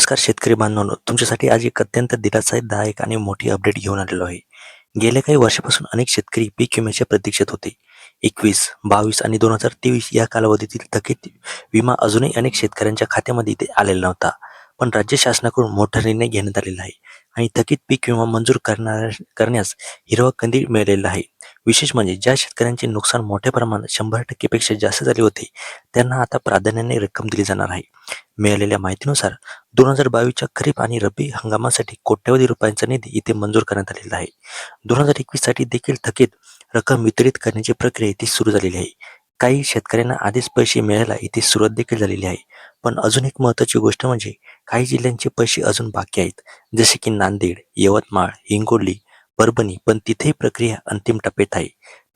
नमस्कार शेतकरी बांधवांनो, तुमच्यासाठी आज एक अत्यंत दिलासादायक आणि मोठी अपडेट घेऊन आलेलो आहे. गेल्या काही वर्षापासून अनेक शेतकरी पीक विम्याच्या प्रतीक्षेत होते. 21, 22 आणि 2023 या कालावधीतील थकीत विमा अजूनही अनेक शेतकऱ्यांच्या खात्यामध्ये इथे आलेला नव्हता. पण राज्य शासनाकडून मोठा निर्णय घेण्यात आलेला आहे आणि थकीत पीक विमा मंजूर करण्यास हिरवा कंदील मिळालेला आहे. विशेष म्हणजे ज्या शेतकऱ्यांचे नुकसान मोठ्या प्रमाणात 100% पेक्षा जास्त झाले होते, त्यांना आता प्राधान्याने रक्कम दिली जाणार आहे. मिळालेल्या माहितीनुसार 2022च्या खरीप आणि रब्बी हंगामासाठी कोट्यवधी रुपयांचा निधी इथे मंजूर करण्यात आलेला आहे. 2021 साठी देखील थकीत रक्कम वितरित करण्याची प्रक्रिया इथे सुरू झालेली आहे. काही शेतकऱ्यांना आधीच पैसे मिळायला इथे सुरुवात देखील झालेली आहे. पण अजून एक महत्त्वाची गोष्ट म्हणजे काही जिल्ह्यांचे पैसे अजून बाकी आहेत, जसे की नांदेड, यवतमाळ, हिंगोली, परभणी, पण तिथेही प्रक्रिया अंतिम टप्प्यात आहे.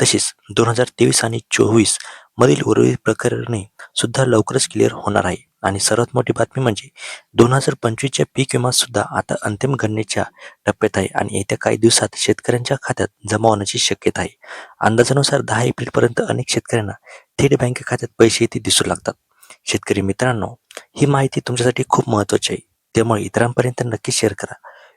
तसेच 2023 आणि 24 मधील उर्वरित प्रकरणे सुद्धा लवकरच क्लिअर होणार आहे. आणि सर्वात मोठी बातमी म्हणजे 2025च्या पीक विमा सुद्धा आता अंतिम गणनेच्या टप्प्यात आहे आणि येत्या काही दिवसात शेतकऱ्यांच्या खात्यात जमा होण्याची शक्यता आहे. अंदाजानुसार 10 एप्रिलपर्यंत अनेक शेतकऱ्यांना थेट बँक खात्यात पैसे इथे दिसू लागतात. शेतकरी मित्रांनो, ही माहिती तुमच्यासाठी खूप महत्त्वाची आहे, त्यामुळे इतरांपर्यंत नक्की शेअर करा.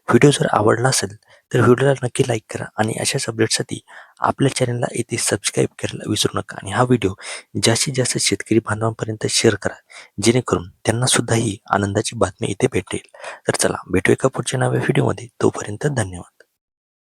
व्हिडिओ जर आवडला असेल तर व्हिडिओला नक्की लाईक करा आणि अशाच अपडेटसाठी आपल्या चॅनलला इथे सबस्क्राईब करायला विसरू नका आणि हा व्हिडिओ जास्तीत जास्त शेतकरी बांधवांपर्यंत शेअर करा, जेणेकरून त्यांना सुद्धा ही आनंदाची बातमी इथे भेटेल. तर चला भेटूया एका पुढच्या नव्या व्हिडिओमध्ये. तोपर्यंत धन्यवाद.